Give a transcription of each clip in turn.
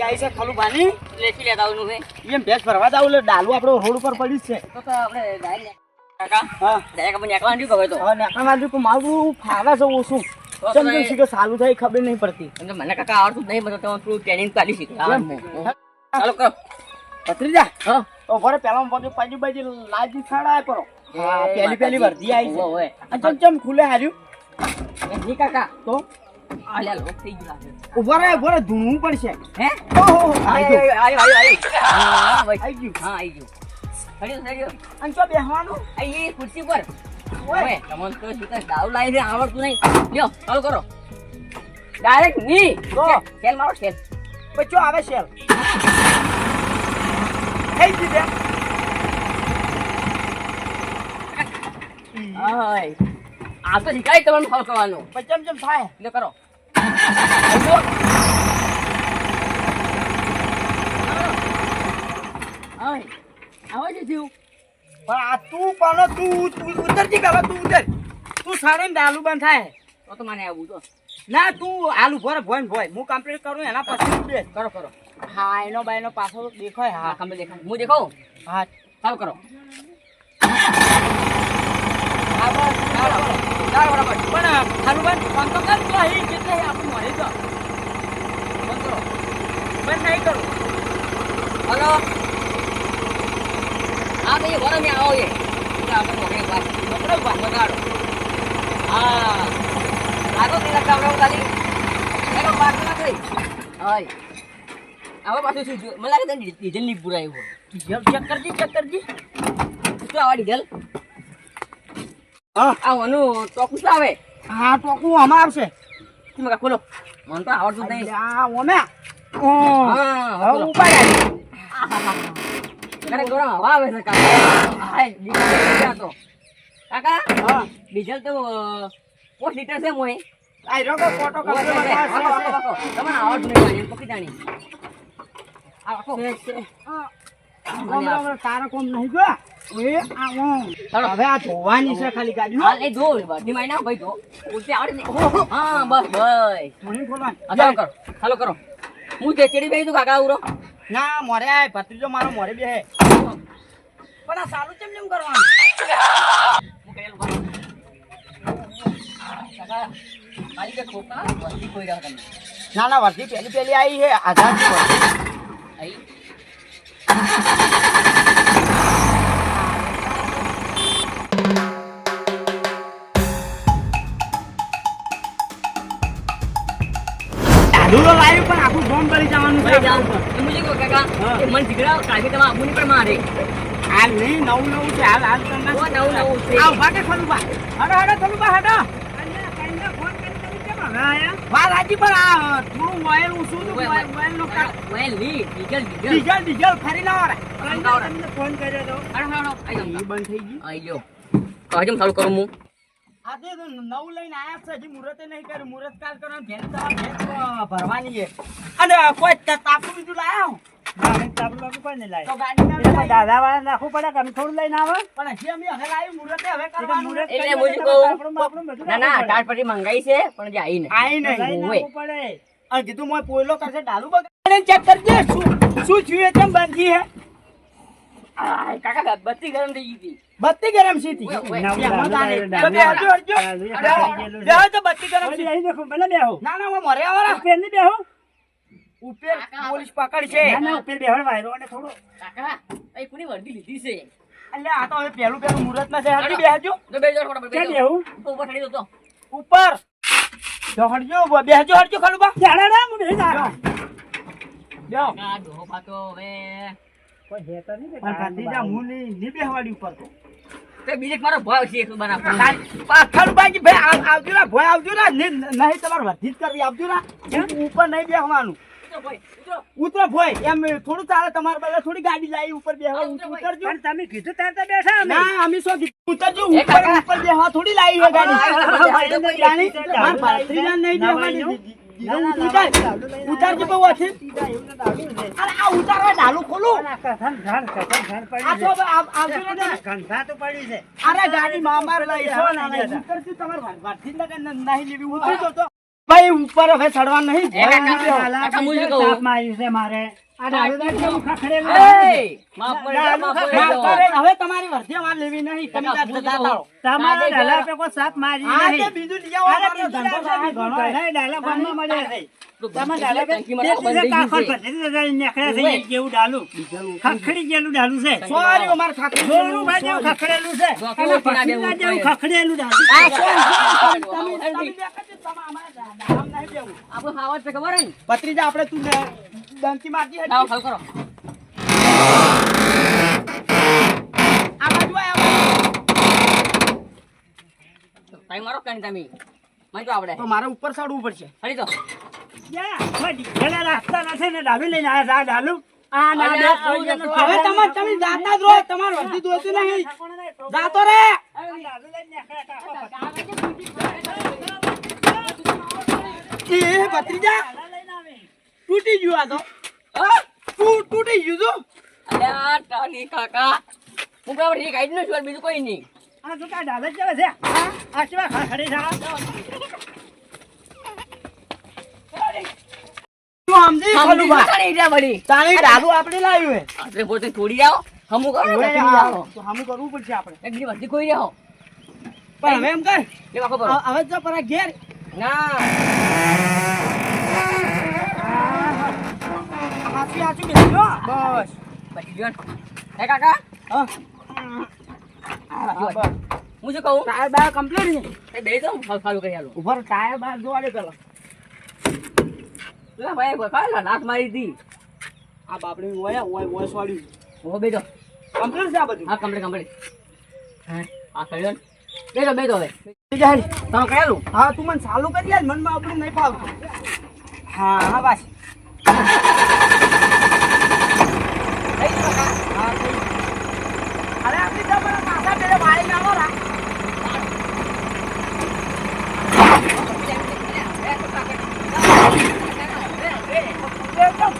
આઈ છે ખલું પાણી લેખી લેતા આવનું છે એમ ભેંસ ભરવા જાવ એટલે ડાલું આપણો રોડ ઉપર પડી છે તો આપણે ડાયરેક્ટ કાકા હા ડાયરેક્ટ આપણે એકલા નહીં ખબર તો હવે નેકા મારું કો મારું ફાવે છે ઓછું ચમ ચમ શીખે ચાલુ થાય ખબર નહીં પડતી મને કાકા આવડતું જ નહીં બધું તમે થોડું ટ્રેનિંગ ચાલી શીખે ચાલો કરો પત્રીજા હા તો ભરે પેલા પાછું પાજી બાજી લાજી છાડા કરો હા પેલી વર્ધી આવી છે ઓય ચમ ચમ ખુલે હાર્યું જી કાકા તો આલ્યા લો થઈ ગયું ઉભા રહે ધૂણવું પડશે હે ઓહો આઈ હા ભાઈ આવી ગયું હા આવી ગયું સડ્યો અને તો બેહવાનું એ ખુરશી પર ઓય તમને તો શીખે દાવ લાઈ છે આવડતું નહીં લ્યો ચાલો કરો ડાયરેક્ટ ની તો સેલ મારો સેલ બચ્ચો આવે શેલ થઈ ગઈ બે હાય આ તો શીખાય તમને ફોલ કરવાનું ચમ ચમ થાય લે કરો હાય આવાજ થયું પણ આ તું પણ તું ઉતરતી પેલા તું ઉતર તું સારે ડાલુ બંધ થાય તો મને આવું તો ના તું આલુ ભરે ભોય હું કમ્પ્લીટ કરું એના પછી બે કરો કરો હા એનો બાયનો પાછો દેખાય હા હા કમ્પ્લીટ દેખાય હું દેખાઉં હા ચાલુ કરો હા બસ બરાબર પણ હાલુભાઈ ફોન તો કર તો અહીં કેટલે આપણું મળે તો બંધ કરો બંધ નહીં કરું હલો આ તો એ વરો મેં આવો એ આપણે મોકલી વાત મોકલો વાત બગાડો હા આગો તે લગતા આપણે ખાલી એનો વાત ના કરી હાય આવા પાછું શું મને લાગે તને ડીઝલ ની પુરાયું ચેક કરજી શું આવા ડીઝલ હા આ વાનું ટોકું શું આવે હા ટોકું આમાં આવશે તમે કા ખોલો મને તો આવડતું જ નહીં આ ઓમે હા હવે ઉપાય અરે ગોળા હવા આવે છે કાકા હાય ડીઝલ તો કાકા હા ડીઝલ તો 5 લીટર છે મોય આ રોકો ફોટો તમને કાઢો આવડતું નહીં પકી જાણી આ આખો તારા કોમ નહીં ગયો એ આવો હવે આ ધોવાની છે ખાલી ગાડી હાલ એ ધો બધી માઈ ના ભાઈ ધો ઉલટી આવડે નહીં હા બસ ભાઈ ધોણી ખોલવાની ચાલો કરો ચાલો કરો હું તે ચડી બેહી તું કાકા ઉરો ના મોરે આય ભત્રીજો મારો મોરે બે હે પણ આ સાલું કેમ કેમ કરવાનું હું કહેલું કાકા ખાલી કે ખોકા વસ્તી કોઈ રહ્યા તમે ના ના વર્ધી પેલી આવી છે આધાર થી વર્ધી આઈ ડાડુલો લાવ્યું પણ આખું બોમ્બ કરી જવાનું છે ભાઈ જાવ મુજે કો કાકા એ મન જીગડા કાકે તમે આબુ ની પણ મારે હાલ નહીં નવું છે હાલ તમને ઓ નવું છે આવ ભાગે ખલુબા હડો ખલુબા હડો વાર રાજી પણ આ થોડું મોયલ ઊંચું તો મોયલ નો વેલ ની ડીઝલ ડીઝલ ફરી ના વારે તમને ફોન કર્યો તો આઈ એ બંધ થઈ ગઈ આઈ લ્યો કાજમ ચાલુ કરું હું આજે તો નવું લઈને આયા છે હજી મુહૂર્તે નહીં કર્યું મુહૂર્ત કાલ કરવાનું ભેંસ ભરવાની છે અને કોઈ તાપુ બીજું લાયા હું દાદા વાળા નાખવું પડે કે થોડું લઈને આવે પણ હજી અમે હવે લાવી મુહૂર્તે હવે કરવાનું એટલે મુજે કહું ના ના ટાટ પટી મંગાઈ છે પણ જે આઈ નહીં પડે અને કીધું મોય પોયલો કરશે ડાલુ બગાડે ચેક કરજે શું થયું કેમ બંધી હે આ કાકા બત્તી ગરમ થઈ ગઈ હતી બત્તી ગરમ છે તી તો બત્તી ગરમ છે ના ના હું મરે આવરા ઉપર ની બેહો ઉપર પોલીસ પકડ છે ના ના ઉપર બેહણ વાયરો અને થોડો કાકા એ કોની વર્દી લીધી છે એટલે આ તો હવે પહેલું મુહૂર્ત માં છે હજી બેહજો તો બેજો થોડા ક્યાં બેહું ઉપર ચડી દો ઉપર જો હટજો બેહજો ખલુબા જાડા ના હું બેહી જા જો આ ડોહો પાતો હવે કોઈ હેતો નહીં પણ કાતીજા હું ની બેહવાડી ઉપર તો તે બીજે મારો ભાવ છે એક બનાવ ખલુબાજી ભાઈ આવજો ના નહીં તમારે વર્ધી જ કરવી આવજો ના ઉપર નહીં બેહવાનું ઉતરો ભોય એમ થોડું ચાલે તમારે બધા થોડી ગાડી લાવી ઉપર બેહવા ઉતરજો પણ તમે કીધું ત્યારે તો બેઠા ના અમે શું કીધું ઉતરજો ઉપર બેહવા થોડી લાવી છે ગાડી નહીં બેહવાની જીરો ઉતારજે બહુ છે. અરે આ ઉતારવા ડાલું ખોલું. આ તો હવે આવજો ને. અરે ગાડી માં માર લઈ છો ને ઉતરશું તમાર વારથી લગન નહીં લેવી ઉતરજો તો ભાઈ ઉપર હવે ચડવા નહીં એ કાકા હું શું કહું? માફ કરે. હવે તમારી વર્ધી અમારે લેવી નહીં તમે જતા રહો. હા તે બીજું લઈ આવો અમારો ધંધો સાહેબ ઘણો છે. સોરી અમારે ખાખરેલું છે. આપણું ખાવા છે ખબર હે ને? ભત્રીજા આપણે તું ડંકી મારજી હતી. લાવો, ખાવ કરો. આ બાજુ આય, આ બાજુ. તમે મારો કાંઈ તમે મને તો આવડે. તો મારે ઉપર ચડવું પડશે. હરી તો હવે તમે જાતા જ રહો. તમારે વર્ધી જોઈતું નહીં. જાતો રે. એ ભત્રીજા તૂટી ગયું આ તો. તૂટી ગયું તો. અલ્યા ટાલી કાકા હું બરાબર એક આઈડ નો છું બીજું કોઈ નહીં. તું સમજી ખોલું બા. વળી તાણી ડાલુ આપણે લાવ્યું હે. આપણે પોતે થોડી જાઓ હમું કરો ને ઓય પછી આ જાઓ. તો હમું કરવું પડશે આપણે. એક દી વસ્તી કોઈ રહો પણ હવે એમ કર એ વાકો કરો હવે જો પરા ઘેર ના હાથી હાચું બેસજો. બસ પછી જો એ કાકા હા. જો. હું શું કહું ટાયર બાર કમ્પ્લીટ છે. એ બે તો ખાલું કરી આલો ઉપર ટાયર બાર જોવા દે પેલા. લા ભાઈ કોઈ ખાલા લાત મારી હતી આ બાપડી ઓય વાળ્યું ઓ બે તો કમ્પ્લીટ છે આ બધું. હા કમ્પ્લીટ હા આ કર્યો ને બે તો હવે બીજા હેડ. તમે કરેલું હા તું મને ચાલુ કરી યાર મનમાં આપણું નહીં ફાવતું. હા હા બસ. થઈ ગયું કાકા હા થઈ. અરે આપણી તો મને પાછા પેલે વાળી લાવો રા. એકદમ.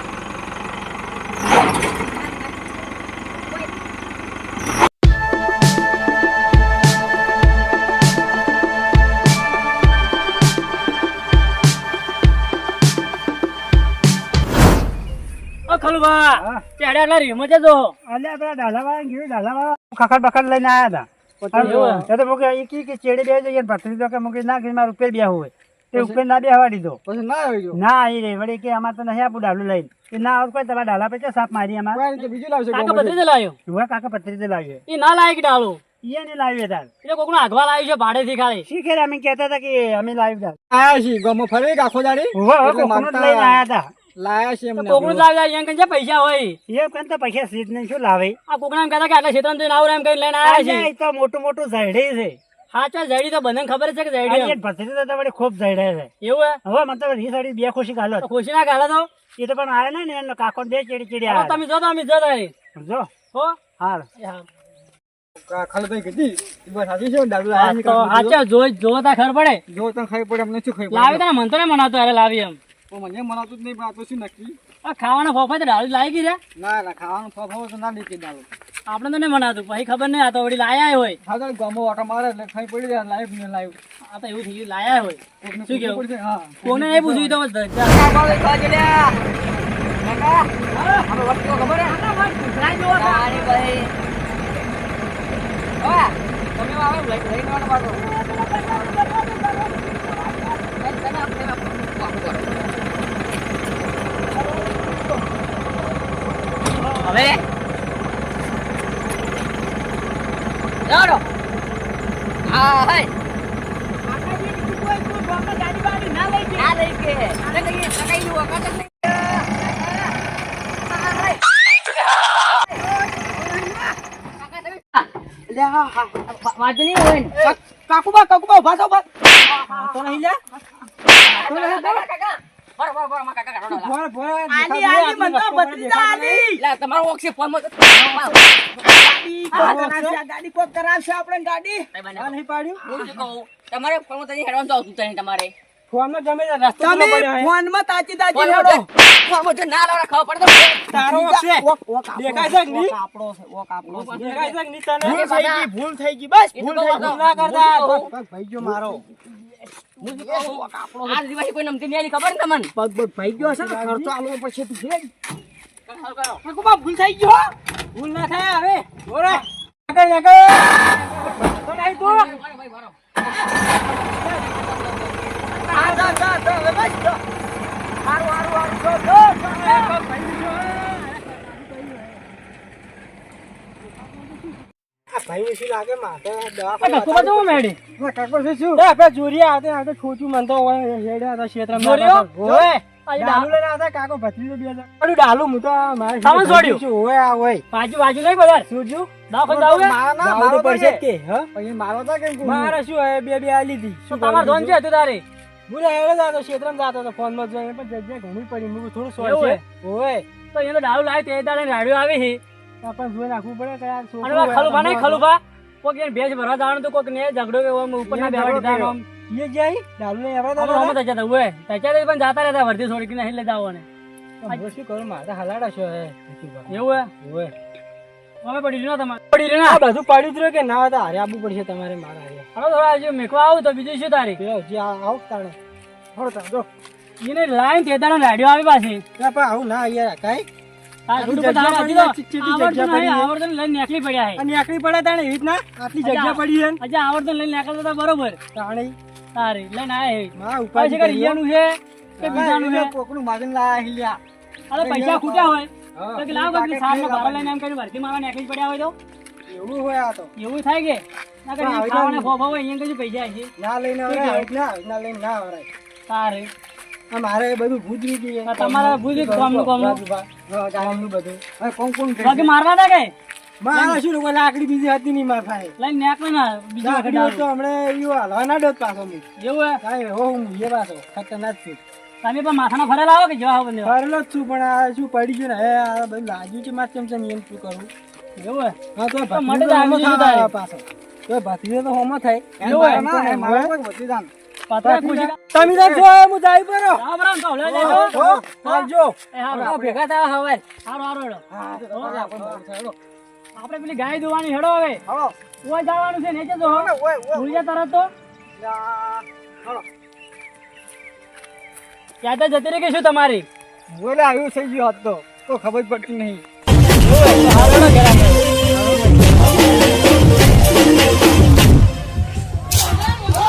ખખડ બખડ લઈને આયા હતા તો મૂકે ઈ કી ચેડી બે જઈએ પથરી તો કે મૂકે ના કે મારે ઉપર બેહવું હોય તે ઉપર ના બેહવા દીધો પછી ના આવી ગયો. ના આવી રે વળી કે અમારે તો નહીં આપું ડાલું લઈને કે ના આવું કોઈ તમારા ડાલા પે સાપ મારી અમારે બીજું લાવશે. કાકા પથરી લાવ્યો હું કાકા પથરી તો લાવ્યો ઈ ના લાયક ડાળો એ નહીં લાવ્યો તાર એટલે કોકનો આગવા લાવ્યો છે ભાડેથી ખાલી શી ખેર અમે કહેતા હતા કે અમે લાવ્યું તાર આયા છીએ ગમો ફરી આખો દાડી કોકનું જ લઈને આયા હતા લાયા છીએ તો કોકનું જ લાવ્યા એમ કઈ પૈસા હોય એ કઈ તો પૈસા સીધ નહીં શું લાવે આ કોકના એમ કહેતા કે આટલા ક્ષેત્ર તો આવું એમ કઈ લઈને આવ્યા છે એ તો મોટું મોટું ઝાડે છે સાચા જડી તો બધાને ખબર છે કે જડી આ પથરી તો વળી ખૂબ ઝાડે છે એવું હે હવે મતલબ રી સાડી બે ખુશી ગાલો તો ખુશી ના ગાલા તો એ તો પણ આવ્યા ને એનો કાકો બે ચીડી ચીડી હવે આવ્યા તમે જો તો અમે જો તારી જો હો હાલ ખાલભાઈ કીધી બસ હાજી છે દાદુ આ તો સાચા જો તા ખબર પડે જો તને ખાઈ પડે અમને શું ખાઈ લાવી તને મન તો નહીં મનાતો અરે લાવી એમ મને મનાતું જ નહીં પણ આ તો શું નક્કી. આ ખાવાના ફોફા તો ડાળી લાવી ગઈ છે ના ના ખાવાનું ફાફો તો ના લીધી દાદુ. આપણે તો નહીં મનાતું પછી ખબર નહીં આ તો વળી લાયા હોય હા તો ગમો ઓટો મારે એટલે ખાઈ પડી જાય લાઈવ ને લાઈવ. આ તો એવું થઈ ગયું લાયા હોય શું કેવું હા કોને નહીં પૂછ્યું તો કાકા ભાઈ ખાજે લે કાકા આપણે વસ્તુ ખબર હે તારી ભાઈ ઓય તમે આવો લઈને આવવાનો પાછો હવે જાડો હા હે ના લઈ કે કઈ નું વખત વાંચની હોય ને કાકુબા ઉભા થો બસ. તો નહીં લે. કાકા બરોબર માં કાકા કાઢો ભોય ભોય આલી મન તો ભત્રીજા આલી. લા તમારો ઓક્સે ફોન માં ગાડી કોક કરાવશે આપણે ગાડી. નહીં પાડ્યું હું શું કહું તમારે ફોન માં તને હેડવાનું તો આવતું તને તમારે ફોનમાં ગમે તે રસ્તો તમે ખબર પડે. ફોનમાં તાચી તાચી ફોન હેડો. ફોન જો ના લાવડા ખબર પડે તો તારો છે. દેખાય છે કે નહીં? ઓક આપણો છે, ઓક આપણો છે. દેખાય છે કે નહીં તને? ભૂલ થઈ ગઈ, ભૂલ થઈ ગઈ, બસ ભૂલ થઈ ગઈ. ના કરતા. પગ ભાઈ ગયો મારો. આ દિવસે કોઈ નમતી નહીં આલી ખબર ને તમને પગ બગ ભાઈ ગયો છે ને, ખર્ચો આલવો પડશે તું ભેગ. હાલ કરો કાકુબા, ભૂલ થઈ ગયો હો. ભૂલ ના થાય હવે. બોલે. આગળ આગળ. તો નહીં તું. ભાઈ મારો જા, જા, જા, હવે બસ જો. હારું, હારું, હારું, જો, જો, જો. પગ ભાઈ ગયો. આ ભાઈને શું લાગે માથે દવાખાને ધક્કો બધો મેડી કાકો છે શું? આપણે જોરિયા આવતે ખોચું મનતો હોય હેડ્યા હતા ક્ષેત્રમાં. જોરિયો? ઓય. આ ડાલુ લઈને આવતા કાકો ભત્રીજો બે હતા. અરે ડાલુ હું તો મારે સામાન છોડ્યું? શું હોય આ હોય. બાજુ બાજુ નહીં બધા શું છું? દવાખાને જાવું હે? મારા ના, જાવું મારો તો પડશે જ કે. કે હા પછી મારો તા કેમ કીધું? મારે શું હોય બે બે આલી હતી તો તમારે ધોન છે હતું તારે બોલે હેડે જાતો ક્ષેત્રમાં જાતો હતો ફોનમાં જોઈને પણ જગ્યા ઘણી પડી મૂકું થોડું સોળ એવું છે ઓય તો એને દારૂ લાવી તે દાડે રાડ્યો આવી છે પણ જોઈ રાખવું પડે કે આ છોકરું અને હોય. ખલુભા નહીં ખલુભા કોક એને ભેજ ભરવા જવાનું તો કોક ને ઝઘડો કે ઓમ ઉપર ના બેવા દીધા આમ એ જાય ડાલુ ને આવવા અમે દો રમત હતા તા ઓય તચારે પણ જાતા રહેતા વર્ધી છોડી કે નહીં લઈ જાવ ને હું શું કરું મારે હલાડા છો હે એવું હે ઓય અમે પડી રહ્યો તમારે પડી રહ્યો આ ના બધું પડ્યું જ રહ્યું કે ના હતા હારે આવવું પડશે તમારે મારા હારે હવે થોડા હજુ મેકવા આવું તો બીજું શું તારી જો હજી આવ તાણે હળો તાણ જો એને લાઈન તે દાડે રાડ્યો આવી પાછી ત્યાં પણ આવું ના યાર કાઈ આ આટલી થોડું જગ્યા બધા પડી હજી તો છે, ચીટી જગ્યા આવડતું નહીં, પડી છે. આવડતું લઈને નીકળી પડ્યા છે અને આકડી પડે તાણે એવી રીતના આટલી જગ્યા પડી છે ને હજી આવડતું લઈને નીકળતા હતા બરોબર તાણે તારી લઈને આયા છે માં પછી ઉપાડી કઈ ઈયાનું છે કે બીજાનું છે કોકનું માગીને લાયા હિલ્યા. અરે પૈસા ખૂટ્યા હોય હા. તો કે લાવ કંઈક સારમાં ભાડા લઈને એમ કરીને ભરતી મારવા નીકળી પડ્યા હોય તો એવું હોય આ તો એવું થાય કે ના કરી આવી ખાવાના જાય. ફોફા હોય અહીંયા કઈ પૈસા છે ના લઈને આવે ના લઈને ના આવે તારે આ મારે બધું ભૂતરી ગયું આ તમારા ભૂલી ગામનું કામનું ગામનું બધું હવે કોણ કોણ ગઈ? બાકી મારવા હતા કે મારા શું લોકો લાકડી બીજી હતી નહીં મારા પાસે લઈને નીકળે ના બીજી વખત લાકડી તો દારૂ. હમણાં એવું હાલવા ના ડોત પાછો હું એવું હે કાંઈ હો હું એ પાછો ખતરનાક છું તમે પણ માથાના ફરેલા આવો કે જવા આવો બંને ફરેલો જ છું પણ આ શું પડી ગયું ને હે આ બધું લાગ્યું છે મારે કેમ છે એમ શું કરું એવું હે હા તો તો ભત્રીજો મને તો હોમો આવી ગયું થાય તારે. પાછો તો ભત્રીજો તો હોમો થાય એવું હે? ના, એ મારો પગ વધી જાન. પાતળા ખુશી તમે તો જો હું જાય પરો રામ રામ તો હલે જાય આવજો એ હારો આ ભેગા થયા હવે હારો હારો હેડો. હા આપણે પેલી ગાય દોવાની હેડો હવે હાલો. ઓય જવાનું છે ને જો ઓય, ઓય, ઓય. ભૂલ જા તરત તો યા, હાલો. ક્યાં તો જતી રહી કે શું તમારી બોલે આવ્યું થઈ ગયું હોત તો ખબર જ પડતી નહીં. હારો હેડો ઘરે આપણે. Oh!